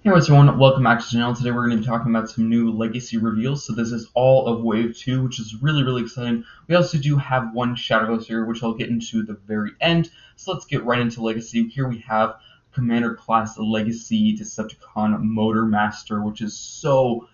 Hey everyone, welcome back to the channel. Today we're going to be talking about some new Legacy reveals. So this is all of Wave 2, which is really exciting. We also do have one Shadowless here, which I'll get into the very end. So let's get right into Legacy. Here we have Commander Class Legacy Decepticon Motormaster, which is so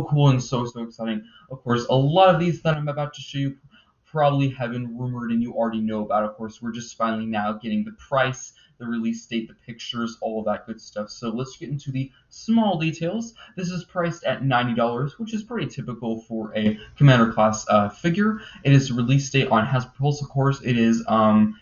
cool and so exciting. Of course, a lot of these that I'm about to show you probably have been rumored and you already know about. Of course, we're just finally now getting the price, the release date, the pictures, all of that good stuff. So let's get into the small details. This is priced at $90, which is pretty typical for a Commander class figure. It is release date on Hasbro, of course. It is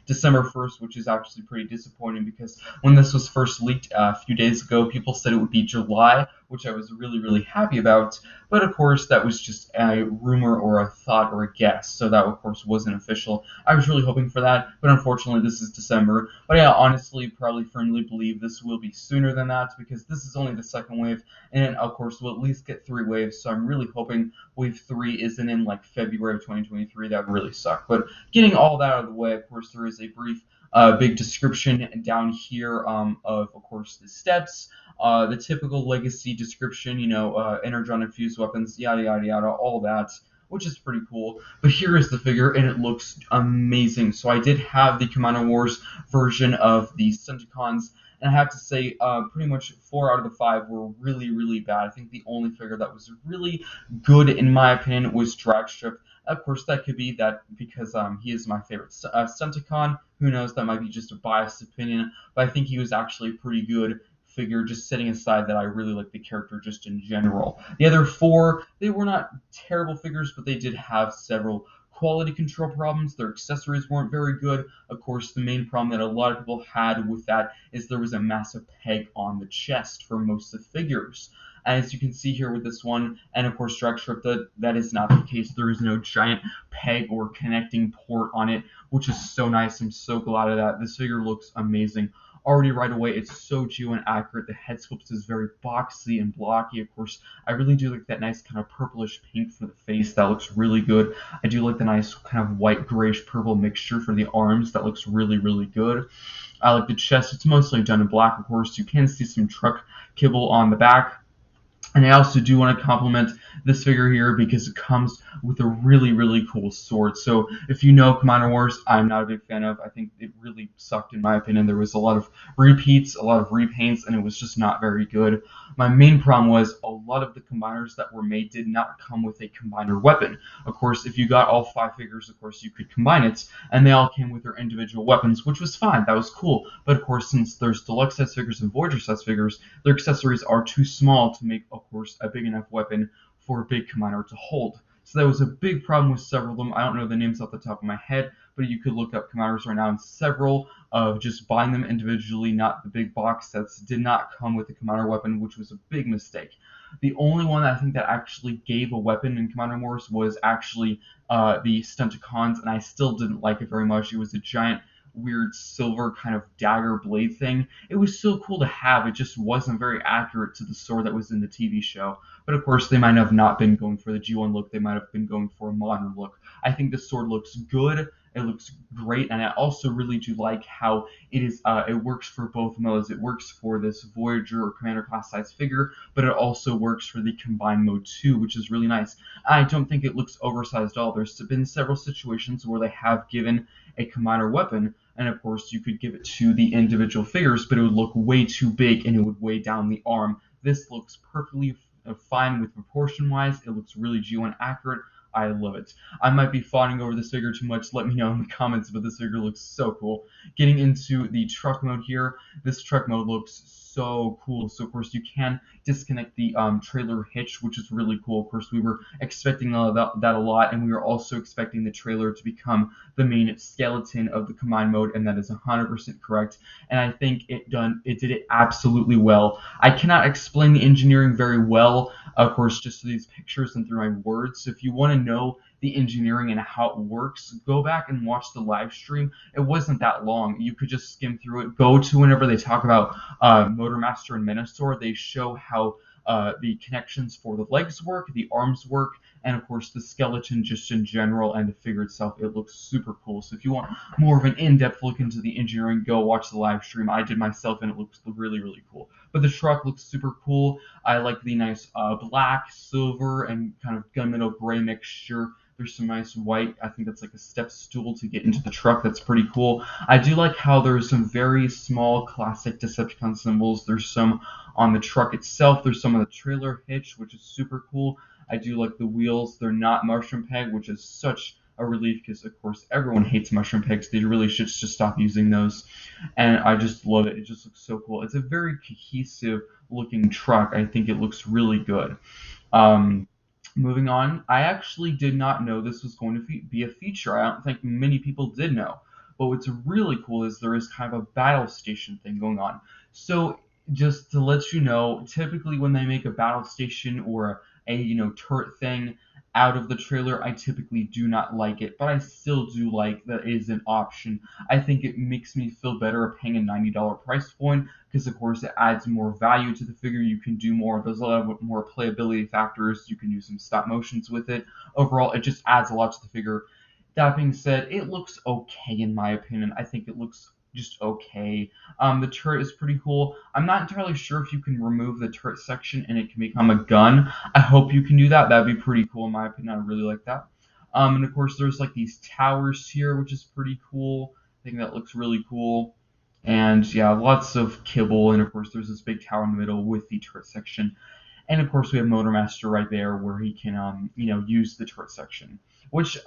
December 1st, which is actually pretty disappointing because when this was first leaked a few days ago, people said it would be July, which I was really happy about. But of course, that was just a rumor or a thought or a guess, so that of course wasn't official. I was really hoping for that, but unfortunately this is December. But yeah, honestly, probably firmly believe this will be sooner than that because this is only the second wave, and of course we'll at least get 3 waves, so I'm really hoping wave 3 isn't in like February of 2023. That would really suck. But getting all that out of the way, of course, there is a brief big description down here of course, the steps, the typical Legacy description, energon infused weapons, yada, all that, which is pretty cool. But here is the figure, and it looks amazing. So I did have the Commander Wars version of the Stunticons, and I have to say, pretty much 4 out of the 5 were really bad. I think the only figure that was really good, in my opinion, was Dragstrip. Of course, that could be that because he is my favorite Stunticon. Who knows? That might be just a biased opinion, but I think he was actually a pretty good figure, just setting aside that I really like the character just in general. The other 4, they were not terrible figures, but they did have several quality control problems. Their accessories weren't very good. Of course, the main problem that a lot of people had with that is there was a massive peg on the chest for most of the figures. As you can see here with this one, and of course Dragstrip, that is not the case. There is no giant peg or connecting port on it, which is so nice. I'm so glad of that. This figure looks amazing. Already right away, it's so geo and accurate. The head sculpt is very boxy and blocky. Of course, I really do like that nice kind of purplish pink for the face. That looks really good. I do like the nice kind of white grayish purple mixture for the arms. That looks really good. I like the chest. It's mostly done in black, of course. You can see some truck kibble on the back. And I also do want to compliment this figure here because it comes with a really cool sword. So if you know Commander Wars, I'm not a big fan of. I think it really sucked in my opinion. There was a lot of repeats, a lot of repaints, and it was just not very good. My main problem was a lot of the combiners that were made did not come with a combiner weapon. Of course, if you got all 5 figures, of course you could combine it, and they all came with their individual weapons, which was fine. That was cool. But of course, since there's Deluxe size figures and Voyager size figures, their accessories are too small to make, of course, a big enough weapon for a big commander to hold. So that was a big problem with several of them. I don't know the names off the top of my head, but you could look up commanders right now, and several of just buying them individually, not the big box sets, did not come with a commander weapon, which was a big mistake. The only one that I think that actually gave a weapon in Commander Wars was actually the Stunticons, and I still didn't like it very much. It was a giant weird silver kind of dagger blade thing. It was still cool to have. It just wasn't very accurate to the sword that was in the TV show. But of course, they might have not been going for the G1 look. They might have been going for a modern look. I think the sword looks good. It looks great, and I also really do like how it is. It works for both modes. It works for this Voyager or Commander class size figure, but it also works for the combined mode too, which is really nice. I don't think it looks oversized at all. There's been several situations where they have given a Commander weapon, and of course you could give it to the individual figures, but it would look way too big and it would weigh down the arm. This looks perfectly fine with proportion wise. It looks really G1 accurate. I love it. I might be fawning over this figure too much. Let me know in the comments, but this figure looks so cool. Getting into the truck mode here, this truck mode looks so cool. So of course you can disconnect the trailer hitch, which is really cool. Of course, we were expecting that a lot, and we were also expecting the trailer to become the main skeleton of the combined mode, and that is 100% correct. And I think it did it absolutely well. I cannot explain the engineering very well, of course, just through these pictures and through my words. So if you want to know the engineering and how it works, go back and watch the live stream. It wasn't that long. You could just skim through it. Go to whenever they talk about Motormaster and Menasor. They show how the connections for the legs work, the arms work, and of course the skeleton just in general and the figure itself. It looks super cool. So if you want more of an in-depth look into the engineering, go watch the live stream. I did myself and it looks really, really cool. But the truck looks super cool. I like the nice black, silver, and kind of gunmetal gray mixture. There's some nice white, I think that's like a step stool to get into the truck. That's pretty cool. I do like how there's some very small classic Decepticon symbols. There's some on the truck itself. There's some on the trailer hitch, which is super cool. I do like the wheels. They're not mushroom peg, which is such a relief because, of course, everyone hates mushroom pegs. They really should just stop using those. And I just love it. It just looks so cool. It's a very cohesive looking truck. I think it looks really good. Moving on, I actually did not know this was going to be a feature. I don't think many people did know. But what's really cool is there is kind of a battle station thing going on. So just to let you know, typically when they make a battle station or a turret thing out of the trailer, I typically do not like it, but I still do like that it is an option. I think it makes me feel better paying a $90 price point because, of course, it adds more value to the figure. You can do more. There's a lot of more playability factors. You can do some stop motions with it. Overall, it just adds a lot to the figure. That being said, it looks okay in my opinion. I think it looks just okay. The turret is pretty cool. I'm not entirely sure if you can remove the turret section and it can become a gun. I hope you can do that. That'd be pretty cool in my opinion. I really like that. And of course there's like these towers here, which is pretty cool. I think that looks really cool. And yeah, lots of kibble, and of course there's this big tower in the middle with the turret section. And of course we have Motormaster right there where he can use the turret section. Which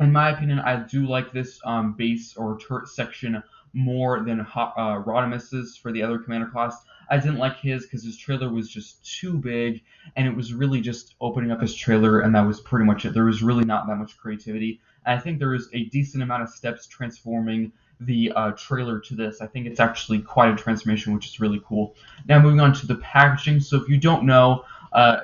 in my opinion, I do like this base or turret section more than Rodimus's for the other commander class. I didn't like his because his trailer was just too big, and it was really just opening up his trailer, and that was pretty much it. There was really not that much creativity. And I think there is a decent amount of steps transforming the trailer to this. I think it's actually quite a transformation, which is really cool. Now moving on to the packaging. So if you don't know,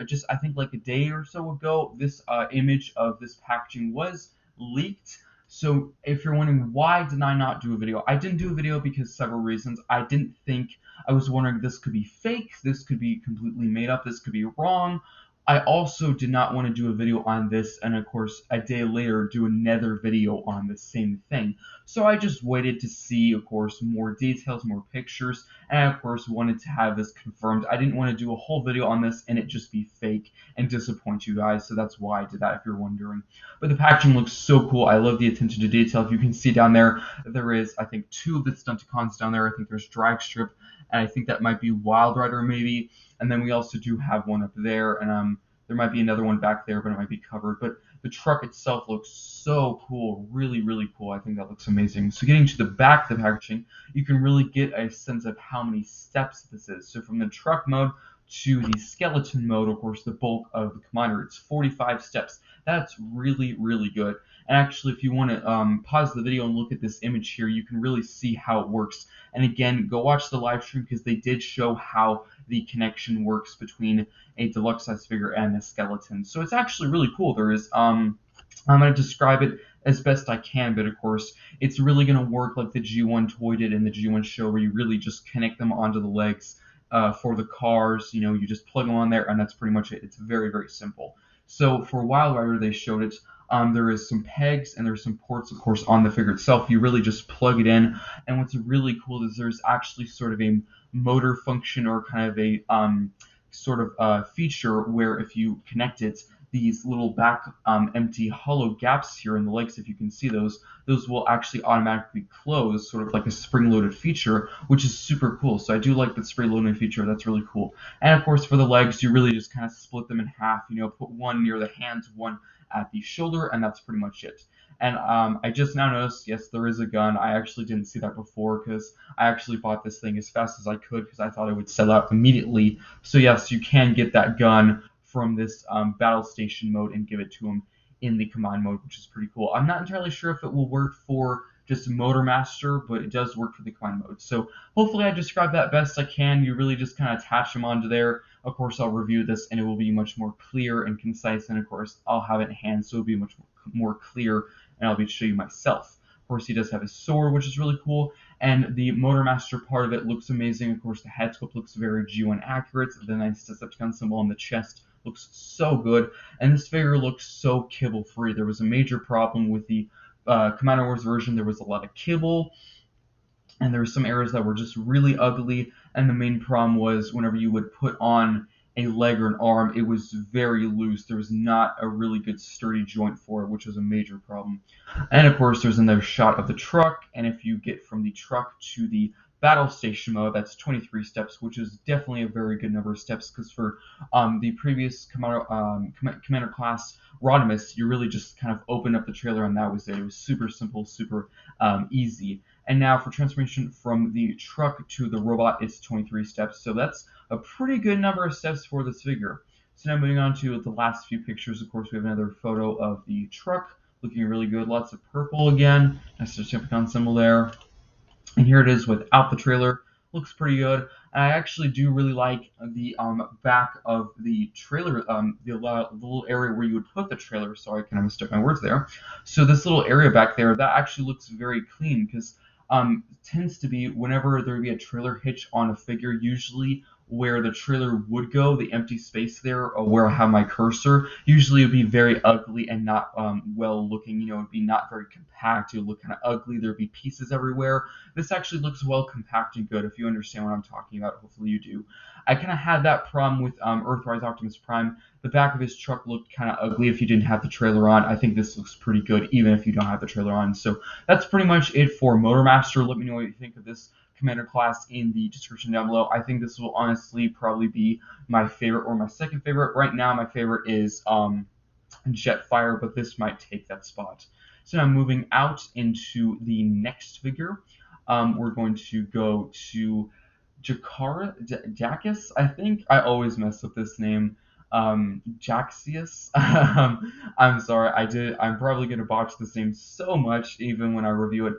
just I think like a day or so ago, this image of this packaging was leaked. So if you're wondering why did I not do a video, I didn't do a video because several reasons. I didn't think, I was wondering this could be fake, this could be completely made up, this could be wrong. I also did not want to do a video on this and of course a day later do another video on the same thing. So I just waited to see, of course, more details, more pictures, and I of course wanted to have this confirmed. I didn't want to do a whole video on this and it just be fake and disappoint you guys, so that's why I did that if you're wondering. But the packaging looks so cool. I love the attention to detail. If you can see down there, there is, I think, 2 of the Stunticons down there. I think there's Dragstrip, and I think that might be Wild Rider maybe. And then we also do have one up there, and there might be another one back there, but it might be covered. But the truck itself looks so cool, really, really cool. I think that looks amazing. So getting to the back of the packaging, you can really get a sense of how many steps this is. So from the truck mode to the skeleton mode, of course, the bulk of the commander, it's 45 steps. That's really, really good. And actually, if you want to pause the video and look at this image here, you can really see how it works. And again, go watch the live stream because they did show how the connection works between a deluxe size figure and a skeleton. So it's actually really cool. There is, I'm going to describe it as best I can, but of course, it's really going to work like the G1 toy did in the G1 show, where you really just connect them onto the legs for the cars. You just plug them on there, and that's pretty much it. It's very, very simple. So for Wild Rider, they showed it. There is some pegs and there's some ports, of course, on the figure itself. You really just plug it in, and what's really cool is there's actually sort of a motor function or kind of a feature where if you connect it, these little back empty hollow gaps here in the legs, if you can see those will actually automatically close, sort of like a spring-loaded feature, which is super cool. So I do like the spring-loading feature. That's really cool. And of course, for the legs, you really just kind of split them in half. Put one near the hands, one at the shoulder, and that's pretty much it. And I just now noticed, yes, there is a gun. I actually didn't see that before because I actually bought this thing as fast as I could because I thought it would sell out immediately. So yes, you can get that gun from this battle station mode and give it to him in the command mode, which is pretty cool. I'm not entirely sure if it will work for just Motormaster, but it does work for the command mode. So hopefully I described that best I can. You really just kind of attach them onto there. Of course, I'll review this and it will be much more clear and concise, and of course I'll have it in hand, so it'll be much more clear, and I'll be able to show you myself. Of course, he does have his sword, which is really cool. And the Motormaster part of it looks amazing. Of course, the head sculpt looks very G1 accurate. The nice Decepticon symbol on the chest looks so good. And this figure looks so kibble-free. There was a major problem with the Commando Wars version. There was a lot of kibble, and there were some areas that were just really ugly. And the main problem was whenever you would put on a leg or an arm, it was very loose. There was not a really good sturdy joint for it, which was a major problem. And of course, there's another shot of the truck, and if you get from the truck to the battle station mode, that's 23 steps, which is definitely a very good number of steps, because for the previous commander class Rodimus, you really just kind of opened up the trailer and that was it. It was super simple, super easy. And now for transformation from the truck to the robot, it's 23 steps, so that's a pretty good number of steps for this figure. So now moving on to the last few pictures, of course, we have another photo of the truck, looking really good. Lots of purple again. Nice Decepticon symbol there. And here it is without the trailer. Looks pretty good. I actually do really like the back of the trailer, the little area where you would put the trailer. Sorry, I kind of mistook my words there. So this little area back there, that actually looks very clean, because tends to be whenever there would be a trailer hitch on a figure, usually where the trailer would go, the empty space there, or where I have my cursor, usually it would be very ugly and not well looking. You know, it would be not very compact. It would look kind of ugly. There would be pieces everywhere. This actually looks well compact and good, if you understand what I'm talking about. Hopefully you do. I kind of had that problem with Earthrise Optimus Prime. The back of his truck looked kind of ugly if you didn't have the trailer on. I think this looks pretty good even if you don't have the trailer on. So that's pretty much it for Motormaster. Let me know what you think of this commander class in the description down below. I think this will honestly probably be my favorite or my second favorite. Right now my favorite is Jetfire, but this might take that spot. So now moving out into the next figure, we're going to go to Jackus, I think. I always mess up this name. Jaxius. I'm sorry, I'm probably going to botch this name so much even when I review it.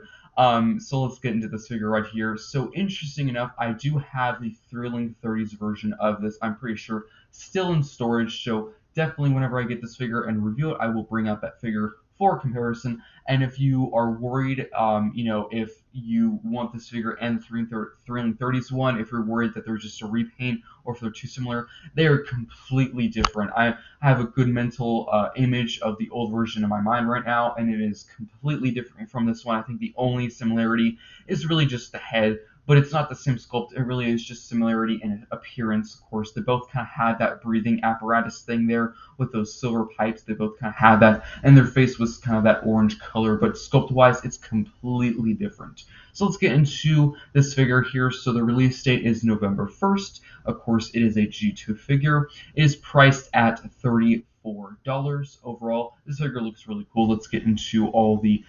So let's get into this figure right here. So interesting enough, I do have the Thrilling 30s version of this, I'm pretty sure, still in storage. So definitely whenever I get this figure and review it, I will bring out that figure for comparison. And if you are worried, if you want this figure and the Thrilling 30s one, if you're worried that they're just a repaint or if they're too similar, they are completely different. I have a good mental image of the old version in my mind right now, and it is completely different from this one. I think the only similarity is really just the head, but it's not the same sculpt. It really is just similarity in appearance. Of course, they both kind of had that breathing apparatus thing there with those silver pipes. They both kind of had that, and their face was kind of that orange color, but sculpt-wise, it's completely different. So let's get into this figure here. So the release date is November 1st. Of course, it is a G2 figure. It is priced at $34 overall. This figure looks really cool. Let's get into all the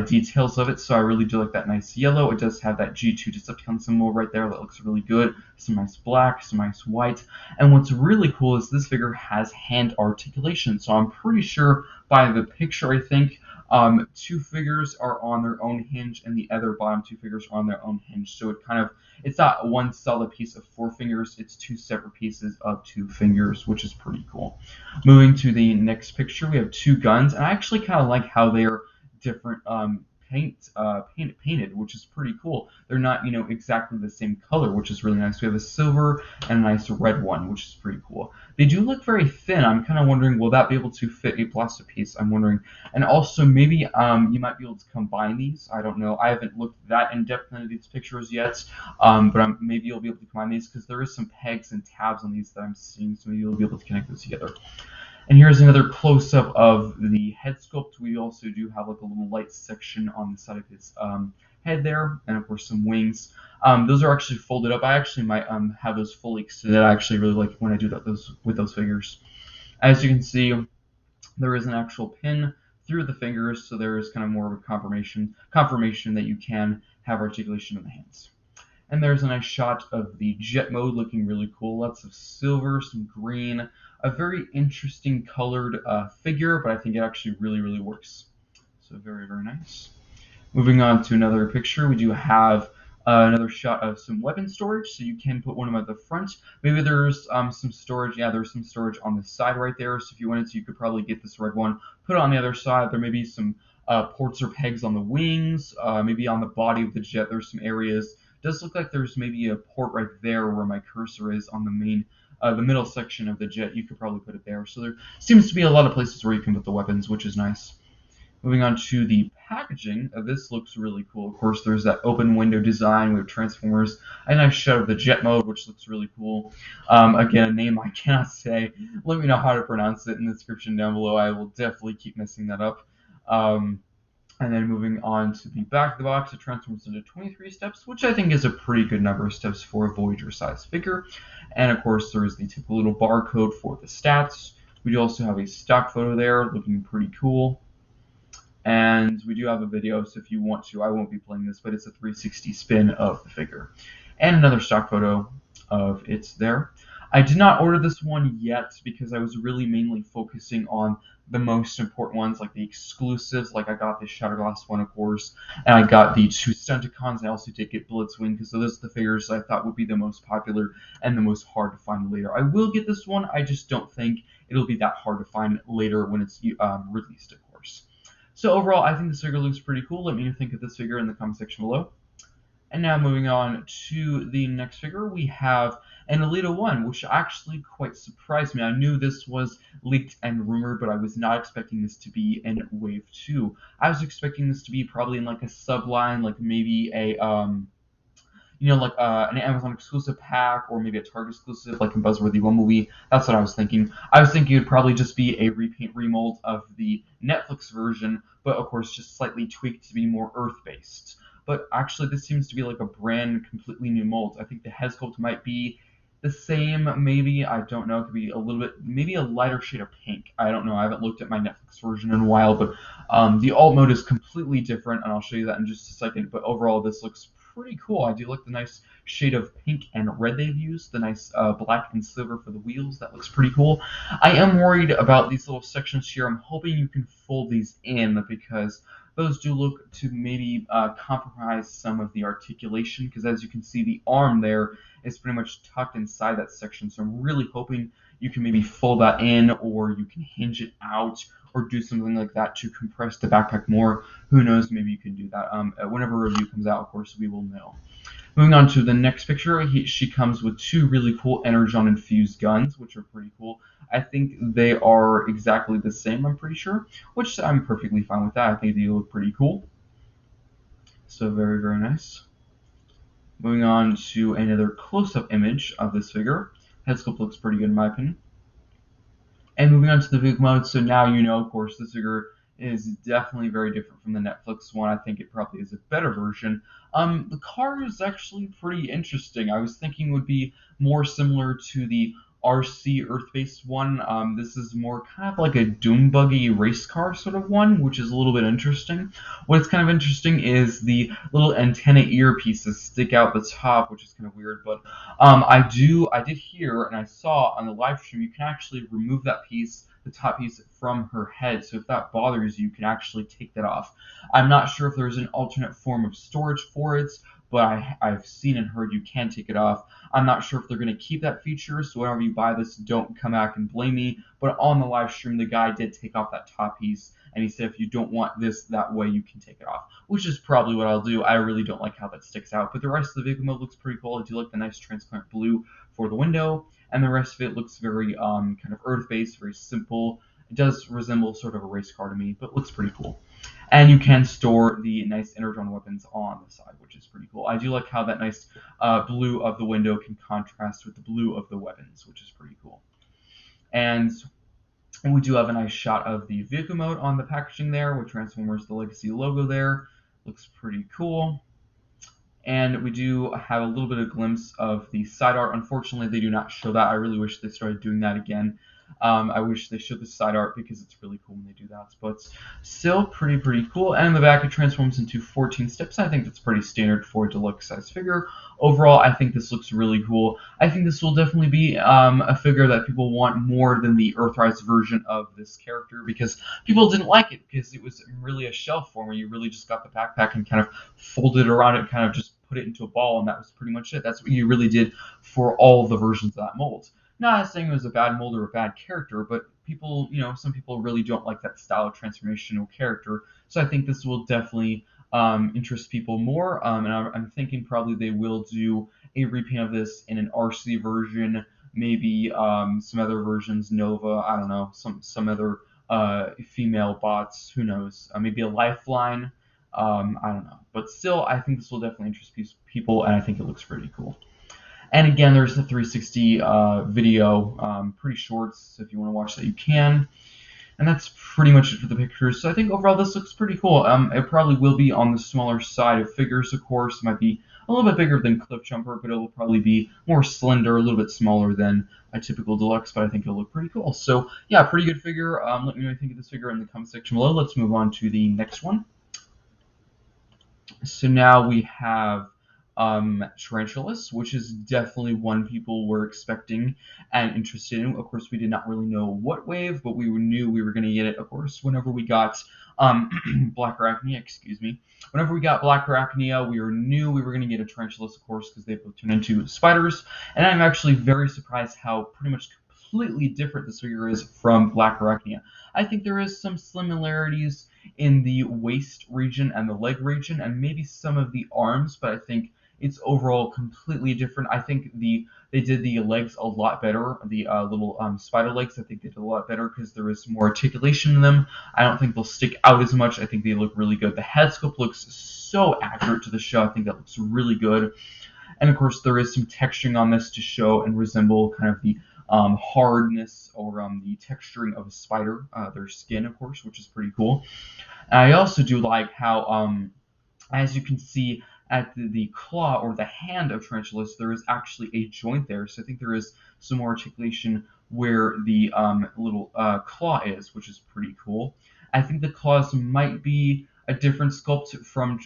details of it. So I really do like that nice yellow. It does have that G2 Decepticon symbol right there. That looks really good. Some nice black, some nice white. And what's really cool is this figure has hand articulation. So I'm pretty sure by the picture, I think, two figures are on their own hinge and the other bottom two figures are on their own hinge. So it's not one solid piece of four fingers, it's two separate pieces of two fingers, which is pretty cool. Moving to the next picture, we have two guns, and I actually kind of like how they're different painted, which is pretty cool. They're not, exactly the same color, which is really nice. We have a silver and a nice red one, which is pretty cool. They do look very thin. I'm kind of wondering, will that be able to fit a plastic piece? I'm wondering. And also, maybe you might be able to combine these. I don't know. I haven't looked that in depth into these pictures yet, but maybe you'll be able to combine these because there is some pegs and tabs on these that I'm seeing, so maybe you'll be able to connect those together. And here's another close-up of the head sculpt. We also do have like a little light section on the side of his head there, and of course some wings. Those are actually folded up. I actually might have those fully extended. I actually really like when I do that with those figures. As you can see, there is an actual pin through the fingers, so there is kind of more of a confirmation that you can have articulation in the hands. And there's a nice shot of the jet mode looking really cool. Lots of silver, some green, a very interesting colored figure, but I think it actually really, really works. So very, very nice. Moving on to another picture, we do have another shot of some weapon storage, so you can put one of them at the front. Maybe there's some storage. Yeah, there's some storage on the side right there, so if you wanted to, you could probably get this red one, put it on the other side. There may be some ports or pegs on the wings, maybe on the body of the jet. There's some areas. It does look like there's maybe a port right there where my cursor is on the main, the middle section of the jet. You could probably put it there. So there seems to be a lot of places where you can put the weapons, which is nice. Moving on to the packaging, this looks really cool. Of course, there's that open window design with Transformers. A nice shot of the jet mode, which looks really cool. Again, a name I cannot say. Let me know how to pronounce it in the description down below. I will definitely keep messing that up. And then moving on to the back of the box, it transforms into 23 steps, which I think is a pretty good number of steps for a Voyager-sized figure. And of course, there is the typical little barcode for the stats. We do also have a stock photo there, looking pretty cool. And we do have a video, so if you want to, I won't be playing this, but it's a 360 spin of the figure. And another stock photo of it there. I did not order this one yet because I was really mainly focusing on the most important ones, like the exclusives. Like I got the Shatterglass one, of course, and I got the 2 Stunticons. I also did get Blitzwing because those are the figures I thought would be the most popular and the most hard to find later. I will get this one. I just don't think it'll be that hard to find later when it's released, of course. So overall, I think this figure looks pretty cool. Let me know what you think of this figure in the comment section below. And now moving on to the next figure, we have an Alita 1, which actually quite surprised me. I knew this was leaked and rumored, but I was not expecting this to be in Wave 2. I was expecting this to be probably in like a subline, like maybe a like an Amazon exclusive pack, or maybe a Target exclusive, like in Buzzworthy One movie. That's what I was thinking. I was thinking it would probably just be a repaint remold of the Netflix version, but of course just slightly tweaked to be more Earth-based. But actually, this seems to be like a brand completely new mold. I think the head sculpt might be the same, maybe. I don't know. It could be a little bit, maybe a lighter shade of pink. I don't know. I haven't looked at my Netflix version in a while, but the alt mode is completely different, and I'll show you that in just a second. But overall, this looks pretty cool. I do like the nice shade of pink and red they've used, the nice black and silver for the wheels. That looks pretty cool. I am worried about these little sections here. I'm hoping you can fold these in because those do look to maybe compromise some of the articulation, because as you can see, the arm there is pretty much tucked inside that section. So I'm really hoping you can maybe fold that in, or you can hinge it out, or do something like that to compress the backpack more. Who knows, maybe you can do that. Whenever a review comes out, of course, we will know. Moving on to the next picture, she comes with 2 really cool Energon-infused guns, which are pretty cool. I think they are exactly the same, I'm pretty sure, which I'm perfectly fine with that. I think they look pretty cool. So very, very nice. Moving on to another close-up image of this figure. Head sculpt looks pretty good in my opinion. And moving on to the vehicle mode, so now you know, of course, this figure is definitely very different from the Netflix one. I think it probably is a better version. The car is actually pretty interesting. I was thinking it would be more similar to the RC Earth-based one. This is more kind of like a Doom Buggy race car sort of one, which is a little bit interesting. What's kind of interesting is the little antenna earpieces stick out the top, which is kind of weird. But I did hear and I saw on the live stream you can actually remove that piece, the top piece, from her head. So if that bothers you, you can actually take that off. I'm not sure if there's an alternate form of storage for it, but I've seen and heard you can take it off. I'm not sure if they're going to keep that feature, so whenever you buy this, don't come back and blame me. But on the live stream, the guy did take off that top piece, and he said if you don't want this that way, you can take it off, which is probably what I'll do. I really don't like how that sticks out, but the rest of the vehicle mode looks pretty cool. I do like the nice transparent blue for the window, and the rest of it looks very kind of Earth-based, very simple. It does resemble sort of a race car to me, but looks pretty cool. And you can store the nice Energon weapons on the side, which is pretty cool. I do like how that nice blue of the window can contrast with the blue of the weapons, which is pretty cool. And we do have a nice shot of the vehicle mode on the packaging there, with Transformers, the Legacy logo there. Looks pretty cool. And we do have a little bit of glimpse of the side art. Unfortunately, they do not show that. I really wish they started doing that again. I wish they showed the side art because it's really cool when they do that. But still pretty cool. And in the back, it transforms into 14 steps. I think that's pretty standard for a deluxe size figure. Overall, I think this looks really cool. I think this will definitely be a figure that people want more than the Earthrise version of this character, because people didn't like it because it was really a shell form where you really just got the backpack and kind of folded it around it, kind of just put it into a ball, and that was pretty much it. That's what you really did for all of the versions of that mold. Not saying it was a bad mold or a bad character, but people, some people really don't like that style of transformational character. So I think this will definitely interest people more. And I'm thinking probably they will do a repaint of this in an RC version, maybe some other versions, Nova. I don't know, some other female bots. Who knows? Maybe a Lifeline. I don't know, but still, I think this will definitely interest people, and I think it looks pretty cool. And again, there's the 360 video, pretty short, so if you want to watch that, you can. And that's pretty much it for the pictures. So I think overall this looks pretty cool. It probably will be on the smaller side of figures, of course. It might be a little bit bigger than Cliff Jumper, but it will probably be more slender, a little bit smaller than a typical Deluxe, but I think it'll look pretty cool. So yeah, pretty good figure. Let me know what you think of this figure in the comment section below. Let's move on to the next one. So now we have Tarantulas, which is definitely one people were expecting and interested in. Of course, we did not really know what wave, but we knew we were going to get it, of course, whenever we got Black Arachnia, excuse me. Whenever we got Black Arachnia, we knew we were going to get a Tarantulas, of course, because they both turn into spiders. And I'm actually very surprised how pretty much completely different this figure is from Black Arachnia. I think there is some similarities in the waist region and the leg region, and maybe some of the arms, but I think it's overall completely different. I think they did the legs a lot better, the little spider legs. I think they did a lot better because there is more articulation in them. I don't think they'll stick out as much. I think they look really good. The head sculpt looks so accurate to the show. I think that looks really good. And of course, there is some texturing on this to show and resemble kind of the hardness or the texturing of a spider, their skin, of course, which is pretty cool. And I also do like how, as you can see at the claw or the hand of Tarantulas, there is actually a joint there. So I think there is some more articulation where the little claw is, which is pretty cool. I think the claws might be a different sculpt from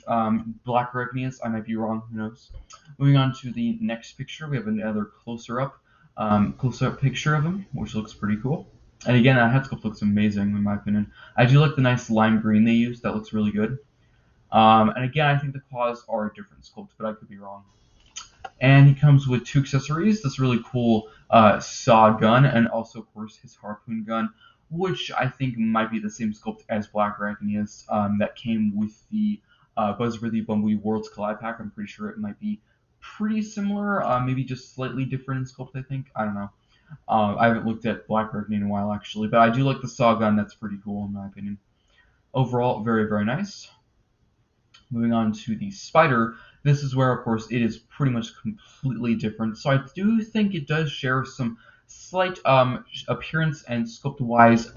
Black Arachnias. I might be wrong, who knows. Moving on to the next picture, we have another closer-up picture of him, which looks pretty cool. And again, that head sculpt looks amazing, in my opinion. I do like the nice lime green they used. That looks really good. And again, I think the claws are a different sculpt, but I could be wrong. And he comes with two accessories, this really cool saw gun, and also, of course, his harpoon gun, which I think might be the same sculpt as Black Arachnia's that came with the Buzzworthy Bumblebee Worlds Collide Pack. I'm pretty sure it might be pretty similar, maybe just slightly different in sculpt, I think. I don't know. I haven't looked at Black Arachnia in a while, actually, but I do like the saw gun. That's pretty cool, in my opinion. Overall, very, very nice. Moving on to the spider, this is where, of course, it is pretty much completely different. So I do think it does share some slight appearance and sculpt-wise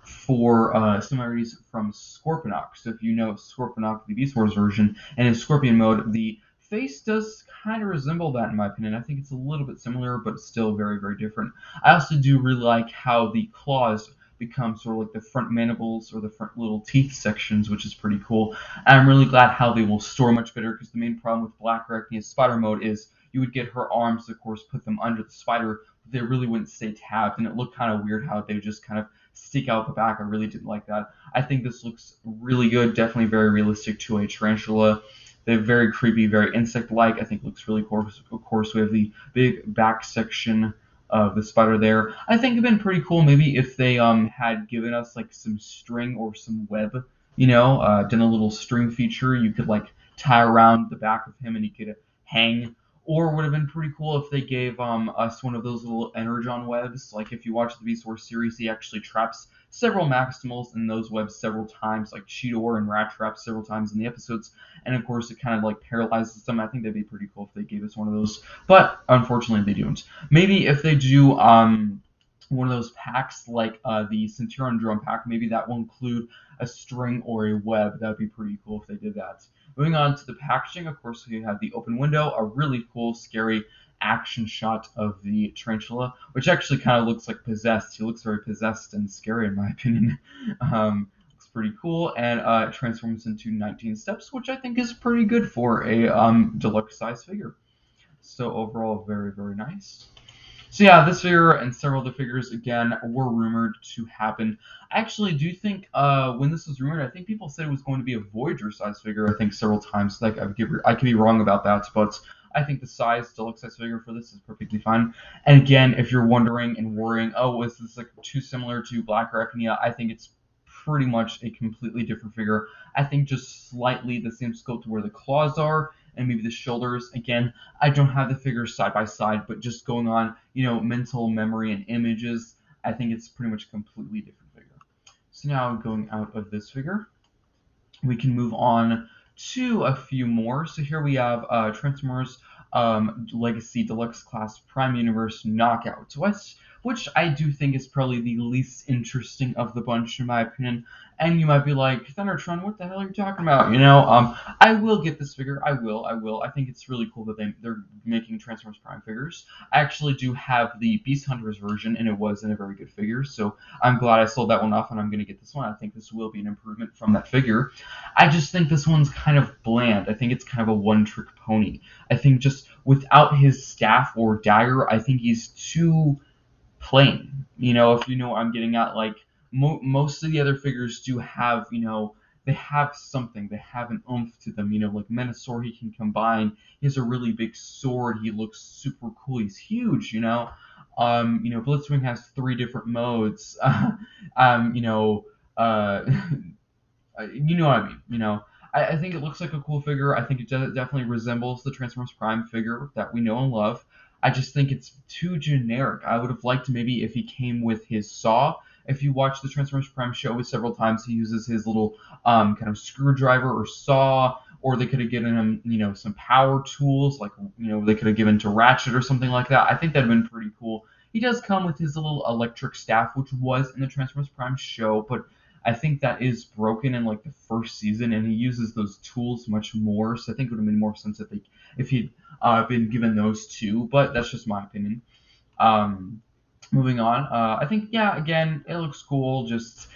for similarities from Scorponok. So if you know Scorponok, the Beast Wars version, and in Scorpion mode, the face does kind of resemble that, in my opinion. I think it's a little bit similar, but it's still very, very different. I also do really like how the claws become sort of like the front mandibles or the front little teeth sections, which is pretty cool. And I'm really glad how they will store much better, because the main problem with Black Arachnia's spider mode is you would get her arms, of course, put them under the spider, but they really wouldn't stay tabbed, and it looked kind of weird how they just kind of stick out the back. I really didn't like that. I think this looks really good, definitely very realistic to a tarantula. They're very creepy, very insect-like. I think it looks really cool. Of course, we have the big back section of the spider there. I think it'd been pretty cool maybe if they had given us like some string or some web, done a little string feature you could like tie around the back of him and he could hang. Or would have been pretty cool if they gave us one of those little energon webs. Like if you watch the Beast Wars series, he actually traps several Maximals in those webs several times, like Cheetor and Rat Trap several times in the episodes. And of course, it kind of like paralyzes them. I think that'd be pretty cool if they gave us one of those. But unfortunately, they don't. Maybe if they do one of those packs like the Centurion Drum pack, maybe that will include a string or a web. That'd be pretty cool if they did that. Moving on to the packaging, of course, we have the open window, a really cool, scary action shot of the tarantula, which actually kind of looks like possessed. He looks very possessed and scary, in my opinion. Looks pretty cool, and it transforms into 19 steps, which I think is pretty good for a deluxe size figure. So overall, very, very nice. So yeah, this figure and several other figures, again, were rumored to happen. I actually do think when this was rumored, I think people said it was going to be a Voyager size figure, I think, several times. Like I could be wrong about that, but I think the size, deluxe size figure for this is perfectly fine. And again, if you're wondering and worrying, oh, is this like too similar to Black Arachnia? I think it's pretty much a completely different figure. I think just slightly the same sculpt where the claws are and maybe the shoulders. Again, I don't have the figures side by side, but just going on, mental memory and images, I think it's pretty much a completely different figure. So now going out of this figure, we can move on to a few more. So here we have Transformers Legacy Deluxe Class Prime Universe Knockout, which I do think is probably the least interesting of the bunch, in my opinion. And you might be like, Thundertron, what the hell are you talking about? I will get this figure. I will. I think it's really cool that they're making Transformers Prime figures. I actually do have the Beast Hunters version, and it was in a very good figure, so I'm glad I sold that one off, and I'm going to get this one. I think this will be an improvement from that figure. I just think this one's kind of bland. I think it's kind of a one-trick pony. I think just without his staff or dagger, I think he's too plain. If you know what I'm getting at, like most of the other figures do have, they have something. They have an oomph to them. Like Menasor, he can combine. He has a really big sword. He looks super cool. He's huge. Blitzwing has 3 different modes. You know what I mean. I think it looks like a cool figure. I think it definitely resembles the Transformers Prime figure that we know and love. I just think it's too generic. I would have liked maybe if he came with his saw. If you watch the Transformers Prime show several times, he uses his little kind of screwdriver or saw, or they could have given him, some power tools, like, they could have given to Ratchet or something like that. I think that'd have been pretty cool. He does come with his little electric staff, which was in the Transformers Prime show, but I think that is broken in like the first season, and he uses those tools much more. So I think it would have made more sense if he'd been given those two. But that's just my opinion. Moving on, I think again it looks cool. Just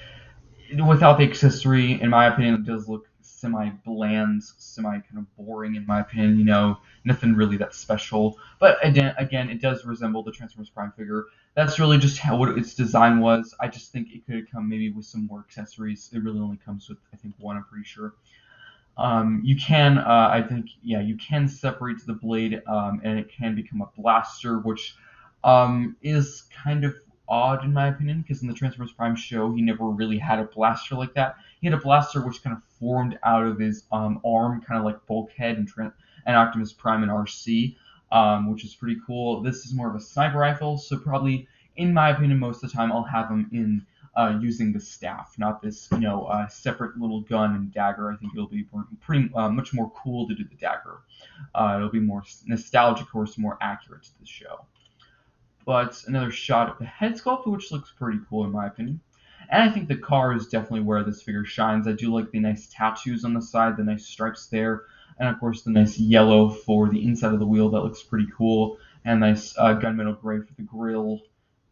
without the accessory, in my opinion, it does look semi-bland, kind of boring, in my opinion. Nothing really that special. But again, it does resemble the Transformers Prime figure. That's really just what its design was. I just think it could have come maybe with some more accessories. It really only comes with, I think, one, I'm pretty sure. You can, you can separate the blade, and it can become a blaster, which is kind of odd in my opinion, because in the Transformers Prime show, he never really had a blaster like that. He had a blaster which kind of formed out of his arm, kind of like Bulkhead and Optimus Prime and RC, which is pretty cool. This is more of a sniper rifle, so probably, in my opinion, most of the time I'll have him in using the staff, not this, separate little gun and dagger. I think it'll be pretty much more cool to do the dagger. It'll be more nostalgic, of course, more accurate to the show. But another shot of the head sculpt, which looks pretty cool in my opinion. And I think the car is definitely where this figure shines. I do like the nice tattoos on the side, the nice stripes there, and of course the nice yellow for the inside of the wheel. That looks pretty cool. And nice gunmetal gray for the grill.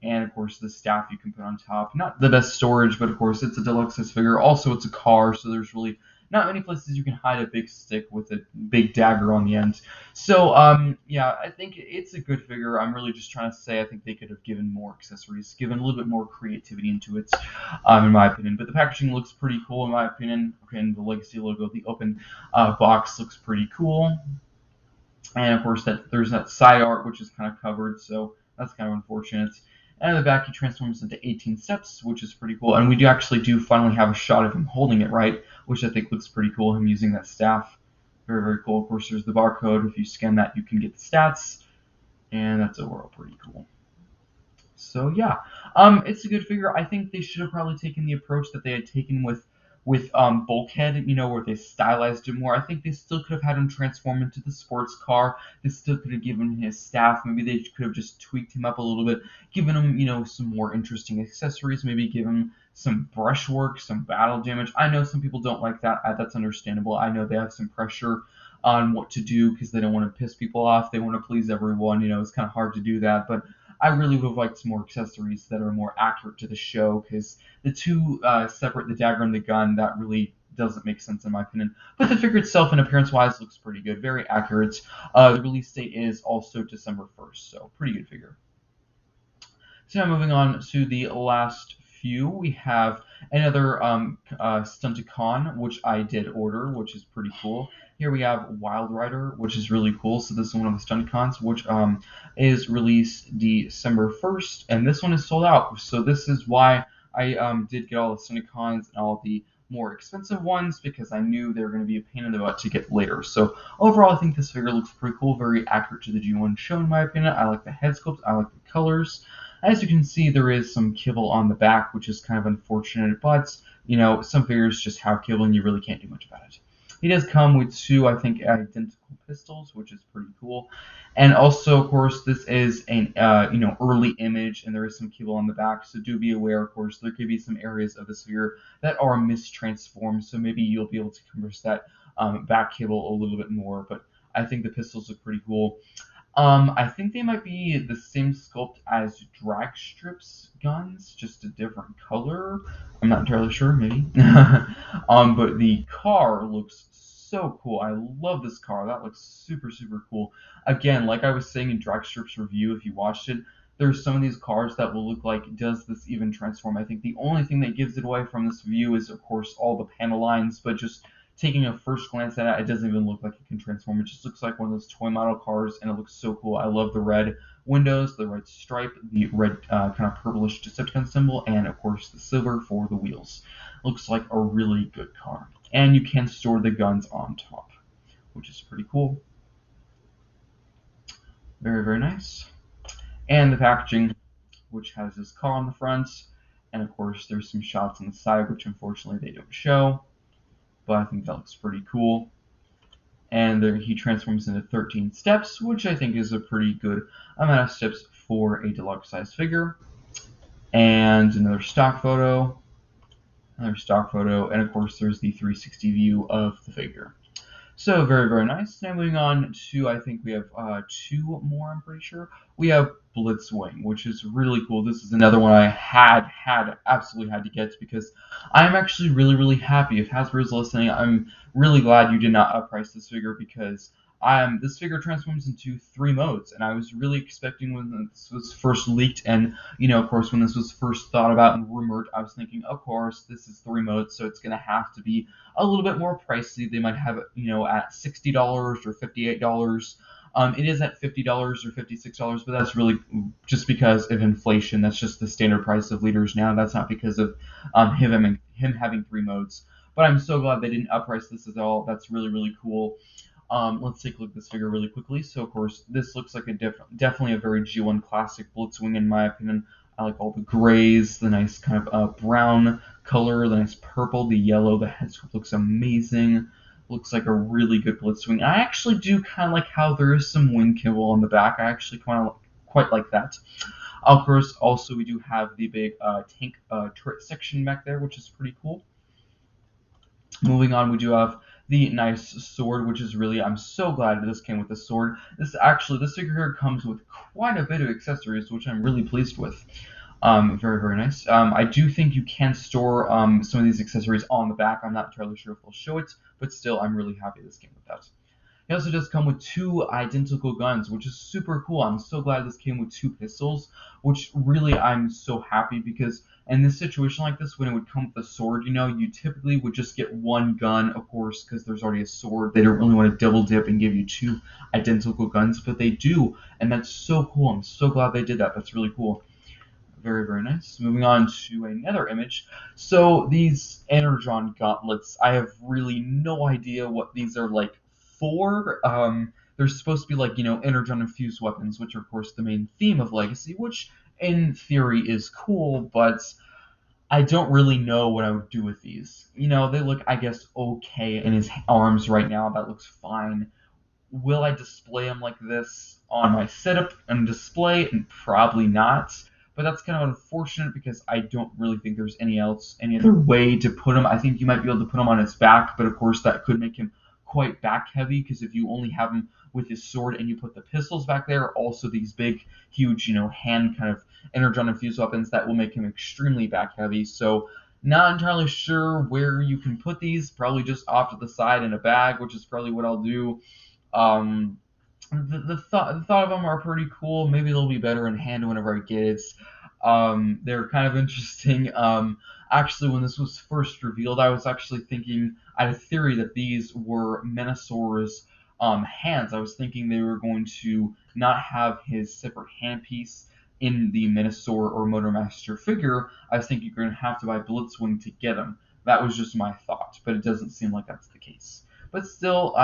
And of course the staff you can put on top. Not the best storage, but of course it's a deluxe figure. Also it's a car, so there's really not many places you can hide a big stick with a big dagger on the end. So, I think it's a good figure. I'm really just trying to say I think they could have given more accessories, given a little bit more creativity into it, in my opinion. But the packaging looks pretty cool, in my opinion. Okay, and the Legacy logo, the open box looks pretty cool. And, of course, there's that side art, which is kind of covered, so that's kind of unfortunate. And in the back, he transforms into 18 steps, which is pretty cool. And we do finally have a shot of him holding it, right? Which I think looks pretty cool, him using that staff. Very, very cool. Of course, there's the barcode. If you scan that, you can get the stats. And that's overall pretty cool. So, yeah. It's a good figure. I think they should have probably taken the approach that they had taken with Bulkhead, where they stylized it more. I think they still could have had him transform into the sports car. They still could have given him his staff. Maybe they could have just tweaked him up a little bit, given him, some more interesting accessories. Maybe give him some brushwork, some battle damage. I know some people don't like that. That's understandable. I know they have some pressure on what to do because they don't want to piss people off. They want to please everyone. It's kind of hard to do that, but I really would have liked some more accessories that are more accurate to the show, because the two separate, the dagger and the gun, that really doesn't make sense in my opinion. But the figure itself, and appearance-wise, looks pretty good, very accurate. The release date is also December 1st, so pretty good figure. So now moving on to the last few, we have another Stunticon, which I did order, which is pretty cool. Here we have Wild Rider, which is really cool. So this is one of the Stunticons, which is released December 1st, and this one is sold out. So this is why I did get all the Stunticons and all the more expensive ones, because I knew they were going to be a pain in the butt to get later. So overall, I think this figure looks pretty cool, very accurate to the G1 show in my opinion. I like the head sculpt, I like the colors. As you can see, there is some kibble on the back, which is kind of unfortunate, but some figures just have kibble and you really can't do much about it. He does come with two, I think, identical pistols, which is pretty cool. And also, of course, this is an early image, and there is some kibble on the back, so do be aware. Of course, there could be some areas of the sphere that are mistransformed, so maybe you'll be able to converse that back kibble a little bit more. But I think the pistols look pretty cool. I think they might be the same sculpt as drag strips guns, just a different color. I'm not entirely sure, maybe. But the car looks so cool. I love this car. That looks super, super cool. Again, like I was saying in Drag Strips review, if you watched it, there's some of these cars that will look like, does this even transform? I think the only thing that gives it away from this view is, of course, all the panel lines, but just taking a first glance at it, it doesn't even look like it can transform. It just looks like one of those toy model cars, and it looks so cool. I love the red windows, the red stripe, the red kind of purplish Decepticon symbol, and of course the silver for the wheels. Looks like a really good car. And you can store the guns on top, which is pretty cool. Very, very nice. And the packaging, which has this car on the front, and of course there's some shots on the side, which unfortunately they don't show, but I think that looks pretty cool. And there, he transforms into 13 steps, which I think is a pretty good amount of steps for a deluxe size figure. And another stock photo, and of course there's the 360 view of the figure. So very, very nice. Now moving on to, I think we have two more, I'm pretty sure. We have Blitzwing, which is really cool. This is another one I absolutely had to get, because I'm actually really, really happy. If Hasbro's listening, I'm really glad you did not upprice this figure, because this figure transforms into 3 modes, and I was really expecting when this was first leaked, and of course when this was first thought about and rumored, I was thinking, of course, this is 3 modes, so it's going to have to be a little bit more pricey. They might have it, at $60 or $58. It is at $50 or $56, but that's really just because of inflation. That's just the standard price of leaders now. That's not because of him having 3 modes. But I'm so glad they didn't upprice this at all. That's really, really cool. Let's take a look at this figure really quickly. So, of course, this looks like definitely a very G1 classic Blitzwing in my opinion. I like all the grays, the nice kind of brown color, the nice purple, the yellow. The head sculpt looks amazing. Looks like a really good Blitzwing. I actually do kind of like how there is some wing kibble on the back. I actually quite like that. Of course, also we do have the big tank turret section back there, which is pretty cool. Moving on, we do have the nice sword, which is really, I'm so glad this came with the sword. This figure here comes with quite a bit of accessories, which I'm really pleased with. Very, very nice. I do think you can store some of these accessories on the back. I'm not entirely sure if they'll show it, but still, I'm really happy this came with that. It also does come with 2 identical guns, which is super cool. I'm so glad this came with 2 pistols, which really I'm so happy, because in this situation like this, when it would come with a sword, you typically would just get 1 gun, of course, because there's already a sword. They don't really want to double dip and give you 2 identical guns, but they do, and that's so cool. I'm so glad they did that. That's really cool. Very, very nice. Moving on to another image. So these Energon gauntlets, I have really no idea what these are like for. They're supposed to be like, Energon infused weapons, which are of course the main theme of Legacy, which in theory is cool, but I don't really know what I would do with these. They look, I guess, okay in his arms right now. That looks fine. Will I display them like this on my setup and display? And probably not. But that's kind of unfortunate, because I don't really think there's any other way to put him. I think you might be able to put him on his back, but of course that could make him quite back heavy, because if you only have him with his sword and you put the pistols back there, also these big, huge, hand kind of energon infused weapons, that will make him extremely back heavy. So not entirely sure where you can put these. Probably just off to the side in a bag, which is probably what I'll do. The thought of them are pretty cool. Maybe they'll be better in hand whenever I get it. They're kind of interesting. Actually, when this was first revealed, I was actually thinking, I had a theory that these were Menasor's hands. I was thinking they were going to not have his separate handpiece in the Menasor or Motormaster figure. I was thinking you're going to have to buy Blitzwing to get him. That was just my thought, but it doesn't seem like that's the case. But still,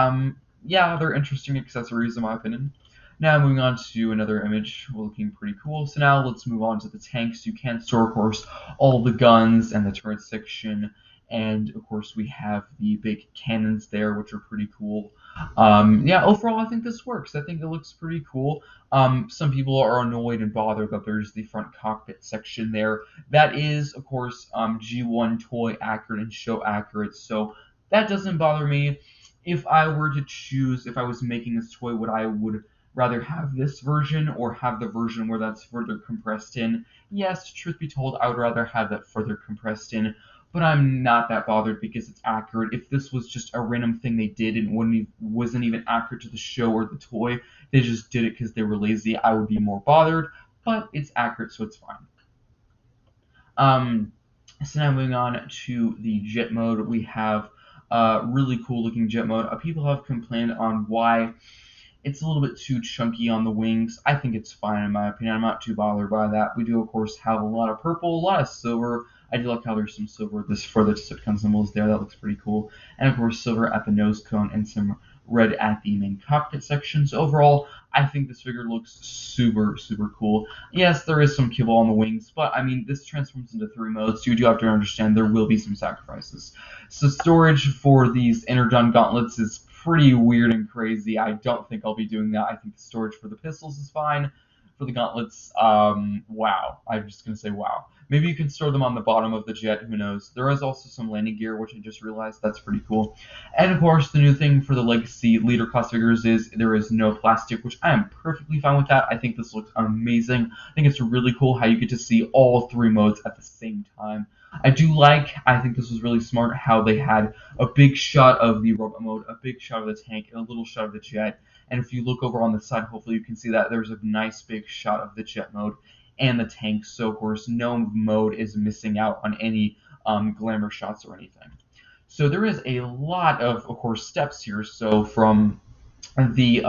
yeah, they're interesting accessories in my opinion. Now moving on to another image, looking pretty cool. So now let's move on to the tanks. You can store, of course, all the guns and the turret section, and of course we have the big cannons there, which are pretty cool. Yeah, overall I think this works. I think it looks pretty cool. Some people are annoyed and bothered that there's the front cockpit section there. That is, of course, G1 toy accurate and show accurate, so that doesn't bother me. If I were to choose, if I was making this toy, what I would rather have this version or have the version where that's further compressed in. Yes, truth be told, I would rather have that further compressed in, but I'm not that bothered because it's accurate. If this was just a random thing they did and wasn't even accurate to the show or the toy, they just did it because they were lazy, I would be more bothered, but it's accurate, so it's fine. So now moving on to the jet mode, we have really cool looking jet mode. People have complained on why it's a little bit too chunky on the wings. I think it's fine in my opinion. I'm not too bothered by that. We do, of course, have a lot of purple, a lot of silver. I do like how there's some silver for the Decepticon symbols there. That looks pretty cool. And, of course, silver at the nose cone and some red at the main cockpit section. So, overall, I think this figure looks super, super cool. Yes, there is some kibble on the wings, but, I mean, this transforms into 3 modes, so you do have to understand there will be some sacrifices. So, storage for these Energon gauntlets is pretty weird and crazy. I don't think I'll be doing that. I think the storage for the pistols is fine. For the gauntlets, wow. I'm just going to say wow. Maybe you can store them on the bottom of the jet, who knows. There is also some landing gear, which I just realized. That's pretty cool. And of course, the new thing for the Legacy Leader class figures is there is no plastic, which I am perfectly fine with that. I think this looks amazing. I think it's really cool how you get to see all 3 modes at the same time. I think this was really smart, how they had a big shot of the robot mode, a big shot of the tank, and a little shot of the jet. And if you look over on the side, hopefully you can see that there's a nice big shot of the jet mode and the tank. So, of course, no mode is missing out on any glamour shots or anything. So there is a lot of course, steps here. So from the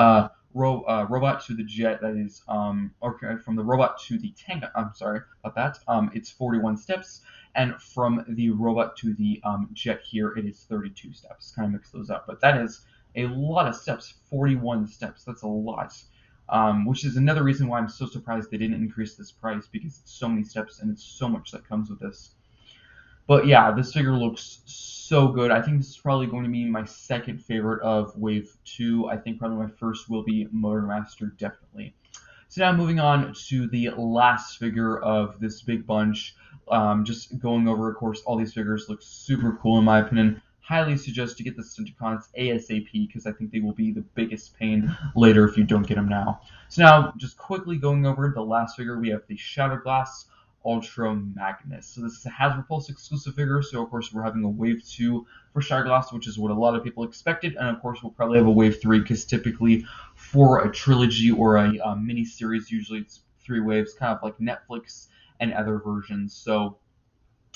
robot to the jet, that is, okay, from the robot to the tank, I'm sorry about that, it's 41 steps, and from the robot to the jet here, it is 32 steps. Kind of mix those up, but that is a lot of steps, 41 steps, that's a lot. Which is another reason why I'm so surprised they didn't increase this price, because it's so many steps and it's so much that comes with this. But yeah, this figure looks so good. I think this is probably going to be my second favorite of Wave 2. I think probably my first will be Motormaster, definitely. So now moving on to the last figure of this big bunch. Just going over, of course, all these figures look super cool in my opinion. Highly suggest you get the Stunticons ASAP because I think they will be the biggest pain later if you don't get them now. So now, just quickly going over the last figure, we have the Shattered Glass Ultra Magnus. So this is a Hasbro Pulse exclusive figure, so of course we're having a Wave 2 for Shattered Glass, which is what a lot of people expected, and of course we'll probably have a Wave 3, because typically for a trilogy or a mini-series, usually it's 3 waves, kind of like Netflix and other versions. So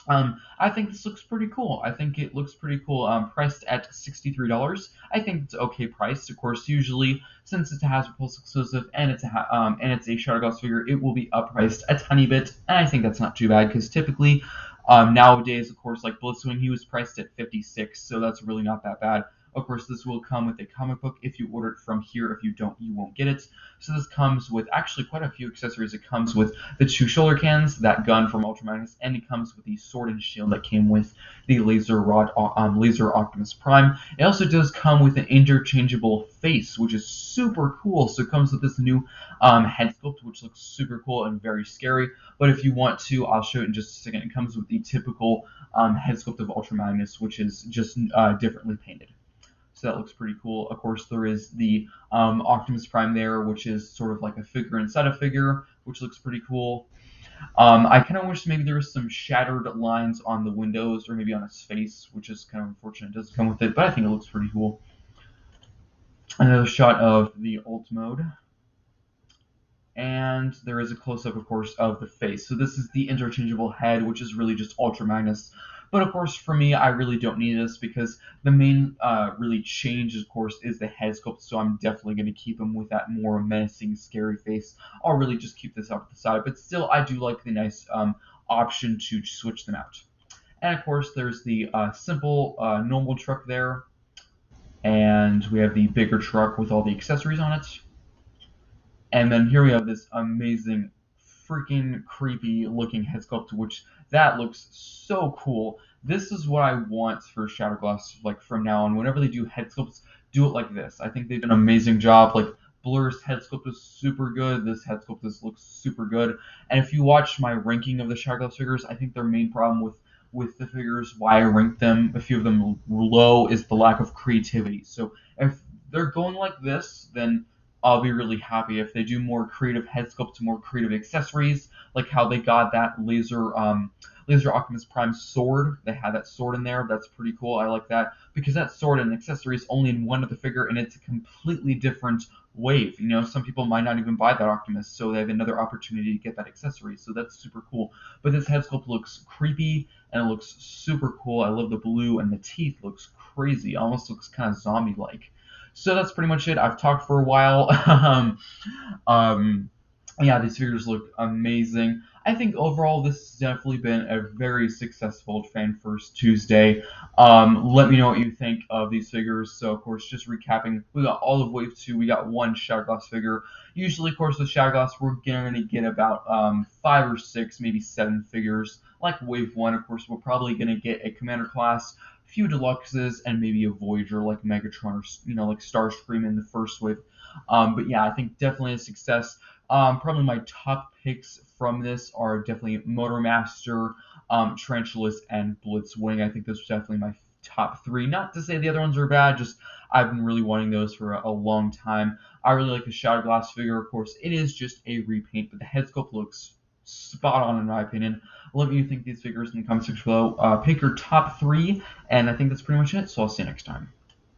I think this looks pretty cool. I think it looks pretty cool. Priced at $63. I think it's okay priced. Of course, usually since it's a Hasbro Pulse exclusive and it's a Shattered Glass figure, it will be uppriced a tiny bit, and I think that's not too bad because typically nowadays, of course, like Blitzwing, he was priced at $56, so that's really not that bad. Of course, this will come with a comic book if you order it from here. If you don't, you won't get it. So this comes with actually quite a few accessories. It comes with the 2 shoulder cannons, that gun from Ultra Magnus, and it comes with the sword and shield that came with the laser Optimus Prime. It also does come with an interchangeable face, which is super cool. So it comes with this new head sculpt, which looks super cool and very scary. But if you want to, I'll show it in just a second. It comes with the typical head sculpt of Ultra Magnus, which is just differently painted. So that looks pretty cool. Of course, there is the Optimus Prime there, which is sort of like a figure inside a figure, which looks pretty cool. I kind of wish maybe there was some shattered lines on the windows or maybe on his face, which is kind of unfortunate. It doesn't come with it, but I think it looks pretty cool. Another shot of the ult mode. and there is a close-up, of course, of the face. So this is the interchangeable head, which is really just Ultra Magnus. But of course, for me, I really don't need this because the main really change, of course, is the head sculpt. So I'm definitely going to keep him with that more menacing, scary face. I'll really just keep this up at the side. But still, I do like the nice option to switch them out. And of course, there's the simple normal truck there, and we have the bigger truck with all the accessories on it. And then here we have this amazing, freaking creepy looking head sculpt, which that looks so cool. This is what I want for Shadowglass, like from now on. Whenever they do head sculpts, do it like this. I think they've done an amazing job. Like Blur's head sculpt is super good. This head sculpt looks super good. And if you watch my ranking of the Shadowglass figures, I think their main problem with the figures, why I rank them, a few of them low, is the lack of creativity. So if they're going like this, then I'll be really happy. If they do more creative head sculpts, more creative accessories, like how they got that laser Optimus Prime sword. They had that sword in there. That's pretty cool. I like that because that sword and accessory is only in one of the figure, and it's a completely different wave. You know, some people might not even buy that Optimus, so they have another opportunity to get that accessory. So that's super cool. But this head sculpt looks creepy and it looks super cool. I love the blue, and the teeth looks crazy. It almost looks kind of zombie-like. So that's pretty much it. I've talked for a while. Yeah, these figures look amazing. I think overall this has definitely been a very successful Fan First Tuesday. Let me know what you think of these figures. So, of course, just recapping, we got all of Wave 2. We got one Shadowglass figure. Usually, of course, with Shadowglass, we're going to get about 5 or 6, maybe 7 figures. Like Wave 1, of course, we're probably going to get a Commander class, few Deluxes, and maybe a Voyager like Megatron or, like Starscream in the first wave. But yeah, I think definitely a success. Probably my top picks from this are definitely Motormaster, Tarantulas, and Blitzwing. I think those are definitely my top 3. Not to say the other ones are bad, just I've been really wanting those for a long time. I really like the Shadowglass figure. Of course, it is just a repaint, but the head sculpt looks spot on in my opinion. Let me know what you think of these figures in the comment section below. Pick your top 3, and I think that's pretty much it. So I'll see you next time.